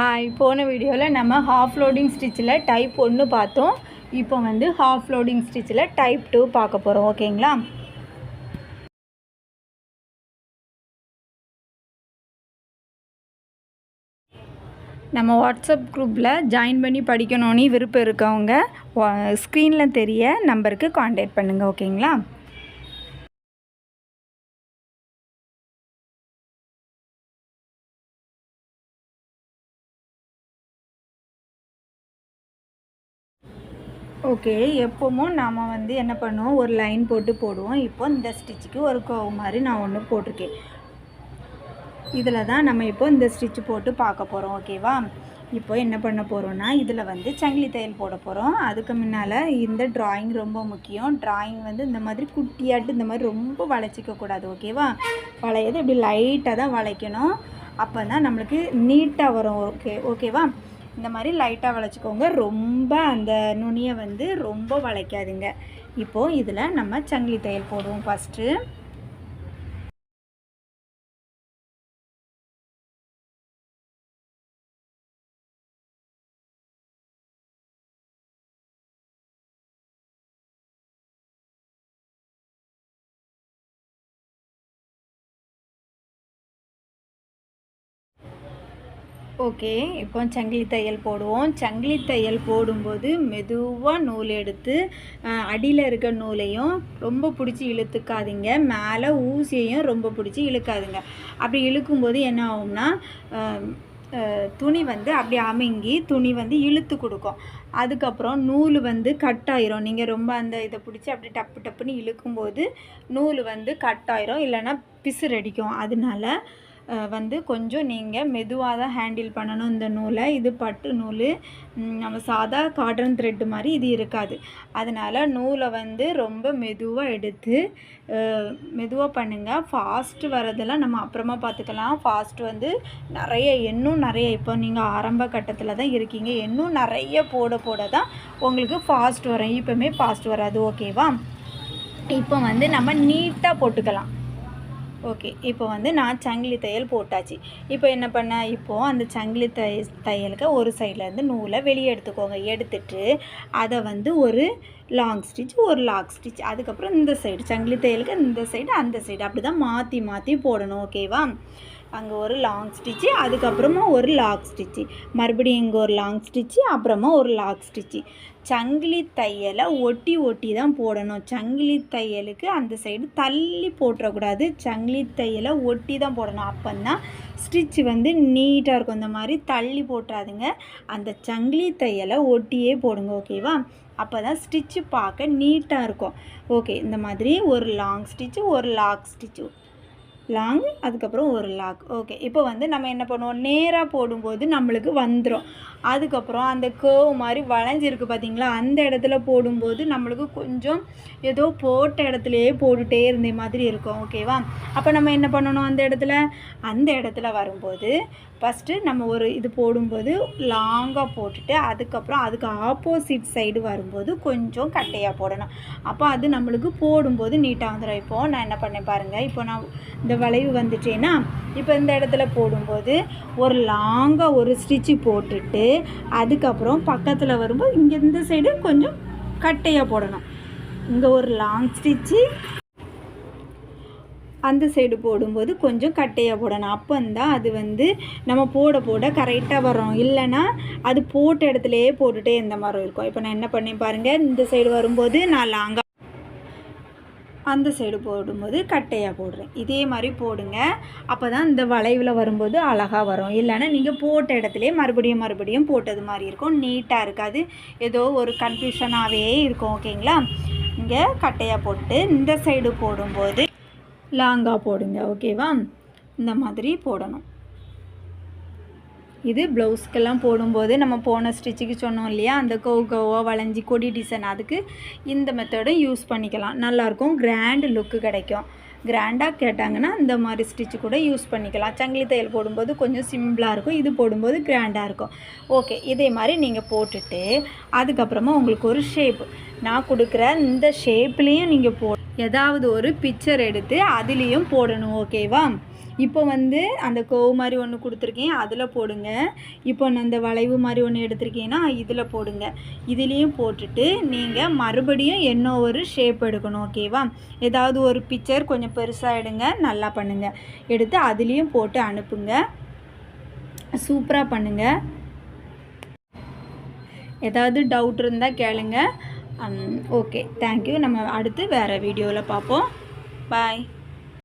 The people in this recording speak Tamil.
ஹாய், போன வீடியோவில் நம்ம ஹாஃப் லோடிங் ஸ்டிச்சில் டைப் 1 பார்த்தோம். இப்போ வந்து ஹாஃப் லோடிங் ஸ்டிச்சில் டைப் 2 பார்க்க போகிறோம். ஓகேங்களா? நம்ம வாட்ஸ்அப் குரூப்பில் ஜாயின் பண்ணி படிக்கணும்னு விருப்பம் இருக்கவங்க ஸ்க்ரீனில் தெரிய நம்பருக்கு கான்டாக்ட் பண்ணுங்கள். ஓகேங்களா? ஓகே, எப்போவும் நாம் வந்து என்ன பண்ணுவோம், ஒரு லைன் போடுவோம். இப்போ இந்த ஸ்டிச்சுக்கு ஒரு கோவ் மாதிரி நான் ஒன்று போட்டிருக்கேன். இதில் தான் நம்ம இப்போ இந்த ஸ்டிச்சு போட்டு பார்க்க போகிறோம். ஓகேவா? இப்போ என்ன பண்ண போகிறோன்னா, இதில் வந்து சங்கிலி தையல் போட போகிறோம். அதுக்கு முன்னால் இந்த ட்ராயிங் ரொம்ப முக்கியம். ட்ராயிங் வந்து இந்த மாதிரி குட்டியாட்டு இந்த மாதிரி ரொம்ப வளைச்சிக்கக்கூடாது. ஓகேவா? வளையது இப்படி லைட்டாக தான் வளைக்கணும். அப்போ தான் நம்மளுக்கு நீட்டாக வரும். ஓகேவா? இந்த மாதிரி லைட்டாக வளைச்சிக்கோங்க. ரொம்ப அந்த நுனியை வந்து ரொம்ப வளைக்காதுங்க. இப்போது இதில் நம்ம சங்கிலி தையல் போடுவோம். ஃபஸ்ட்டு ஓகே, இப்போ சங்கிலி தையல் போடுவோம். சங்கிலி தையல் போடும்போது மெதுவாக நூல் எடுத்து அடியில் இருக்க நூலையும் ரொம்ப பிடிச்சி இழுத்துக்காதீங்க, மேலே ஊசியையும் ரொம்ப பிடிச்சி இழுக்காதுங்க. அப்படி இழுக்கும்போது என்ன ஆகும்னா, துணி வந்து அப்படி அமுங்கி துணி வந்து இழுத்து கொடுக்கும். அதுக்கப்புறம் நூல் வந்து கட் ஆயிரும். நீங்கள் ரொம்ப அந்த இதை பிடிச்சி அப்படி டப்பு டப்புன்னு இழுக்கும்போது நூல் வந்து கட் ஆயிரும், இல்லைன்னா பிசுரடிக்கும். அதனால வந்து கொஞ்சம் நீங்கள் மெதுவாக தான் ஹேண்டில் பண்ணணும் இந்த நூலை. இது பட்டு நூல், நம்ம சாதா காட்டன் த்ரெட்டு மாதிரி இது இருக்காது. அதனால் நூலை வந்து ரொம்ப மெதுவாக எடுத்து மெதுவாக பண்ணுங்கள். ஃபாஸ்ட்டு வரதெல்லாம் நம்ம அப்புறமா பார்த்துக்கலாம். ஃபாஸ்ட்டு வந்து இன்னும் நிறைய இப்போ நீங்கள் ஆரம்ப கட்டத்தில் தான் இருக்கீங்க. இன்னும் நிறைய போட தான் உங்களுக்கு ஃபாஸ்ட் வரும். இப்போவுமே ஃபாஸ்ட் வராது. ஓகேவா? இப்போ வந்து நம்ம நீட்டாக போட்டுக்கலாம். ஓகே, இப்போ வந்து நான் சங்கிலி தையல் போட்டாச்சு. இப்போ என்ன பண்ண, இப்போது அந்த சங்கிலி தையலுக்கு ஒரு சைட்லேருந்து நூலை வெளியே எடுத்துக்கோங்க. எடுத்துட்டு அதை வந்து ஒரு லாங் ஸ்டிச், ஒரு லாக் ஸ்டிச், அதுக்கப்புறம் இந்த சைடு சங்கிலி தையலுக்கு இந்த சைடு அந்த சைடு அப்படி தான் மாற்றி மாற்றி போடணும். ஓகேவா? அங்கே ஒரு லாங் ஸ்டிச்சு, அதுக்கப்புறமா ஒரு லாக் ஸ்டிச்சு, மறுபடியும் இங்கே ஒரு லாங் ஸ்டிச்சு, அப்புறமா ஒரு லாக் ஸ்டிச்சு. சங்கிலி தையலை ஒட்டி தான் போடணும். சங்கிலி தையலுக்கு அந்த சைடு தள்ளி போட்டுறக்கூடாது. சங்கிலி தையலை ஒட்டி தான் போடணும். அப்போந்தான் ஸ்டிச்சு வந்து நீட்டாக இருக்கும். இந்த மாதிரி தள்ளி போட்டுறாதுங்க. அந்த சங்கிலி தையலை ஒட்டியே போடுங்க. ஓகேவா? அப்போ தான் ஸ்டிச்சு பார்க்க நீட்டாக இருக்கும். ஓகே, இந்த மாதிரி ஒரு லாங் ஸ்டிச்சு, ஒரு லாக் ஸ்டிச்சு, லாங், அதுக்கப்புறம் ஒரு லாக். ஓகே, இப்போ வந்து நம்ம என்ன பண்ணுவோம், நேராக போடும்போது நம்மளுக்கு வந்துடும். அதுக்கப்புறம் அந்த கேர்வ் மாதிரி வளைஞ்சிருக்கு பார்த்தீங்களா, அந்த இடத்துல போடும்போது நம்மளுக்கு கொஞ்சம் ஏதோ போட்ட இடத்துலையே போட்டுகிட்டே இருந்த மாதிரி இருக்கும். ஓகேவா? அப்போ நம்ம என்ன பண்ணணும், அந்த இடத்துல வரும்போது ஃபஸ்ட்டு நம்ம ஒரு இது போடும்போது லாங்காக போட்டுட்டு அதுக்கப்புறம் அதுக்கு ஆப்போசிட் சைடு வரும்போது கொஞ்சம் கட்டையாக போடணும். அப்போ அது நம்மளுக்கு போடும்போது நீட்டாக வந்துடும். இப்போது நான் என்ன பண்ணேன் பாருங்கள், இப்போ நான் இந்த வளைவு வந்துட்டேன்னா, இப்போ இந்த இடத்துல போடும்போது ஒரு லாங்காக ஒரு ஸ்டிச்சு போட்டுட்டு அதுக்கப்புறம் பக்கத்தில் வரும்போது இங்கே இந்த சைடு கொஞ்சம் கட்டையாக போடணும். இங்கே ஒரு லாங் ஸ்டிச்சு, அந்த சைடு போடும்போது கொஞ்சம் கட்டையாக போடணும். அப்போந்தான் அது வந்து நம்ம போட கரெக்டாக வரும். இல்லைன்னா அது போட்ட இடத்துலையே போட்டுகிட்டே இந்த மாதிரி இருக்கும். இப்போ நான் என்ன பண்ணேன் பாருங்கள், இந்த சைடு வரும்போது நான் லாங்காக, அந்த சைடு போடும்போது கட்டையாக போடுறேன். இதே மாதிரி போடுங்க. அப்போ தான் இந்த வளைவில் வரும்போது அழகாக வரும். இல்லைன்னா நீங்கள் போட்ட இடத்துலையே மறுபடியும் போட்டது மாதிரி இருக்கும், நீட்டாக இருக்காது, ஏதோ ஒரு கன்ஃபியூஷனாகவே இருக்கும். ஓகேங்களா? இங்கே கட்டையாக போட்டு இந்த சைடு போடும்போது லாங்காக போடுங்க. ஓகேவா? இந்த மாதிரி போடணும். இது ப்ளவுஸ்க்கெல்லாம் போடும்போது நம்ம போன ஸ்டிச்சுக்கு சொன்னோம் இல்லையா, அந்த கவுவாக வளைஞ்சி கொடி டிசைன், அதுக்கு இந்த மெத்தடும் யூஸ் பண்ணிக்கலாம். நல்லாயிருக்கும், கிராண்ட் லுக்கு கிடைக்கும். கிராண்டாக கேட்டாங்கன்னா இந்த மாதிரி ஸ்டிச்சு கூட யூஸ் பண்ணிக்கலாம். சங்கிலி தையல் போடும்போது கொஞ்சம் சிம்பிளாக இருக்கும், இது போடும்போது கிராண்டாக இருக்கும். ஓகே, இதே மாதிரி நீங்கள் போட்டுட்டு அதுக்கப்புறமா உங்களுக்கு ஒரு ஷேப்பு நான் கொடுக்குற இந்த ஷேப்லேயும் நீங்கள் ஏதாவது ஒரு பிக்சர் எடுத்து அதுலேயும் போடணும். ஓகேவா? இப்போ வந்து அந்த கோவு மாதிரி ஒன்று கொடுத்துருக்கேன், அதில் போடுங்க. இப்போ நான் அந்த வளைவு மாதிரி ஒன்று எடுத்திருக்கேன்னா இதில் போடுங்க. இதுலேயும் போட்டுட்டு நீங்கள் மறுபடியும் என்ன ஒரு ஷேப் எடுக்கணும். ஓகேவா? ஏதாவது ஒரு பிக்சர் கொஞ்சம் பெருசாக எடுங்க, நல்லா பண்ணுங்கள். எடுத்து அதுலேயும் போட்டு அனுப்புங்க. சூப்பராக பண்ணுங்கள். ஏதாவது டவுட் இருந்தால் கேளுங்க. Okay, thank you. நம்ம அடுத்து வேறு வீடியோவில் பார்ப்போம். பாய்.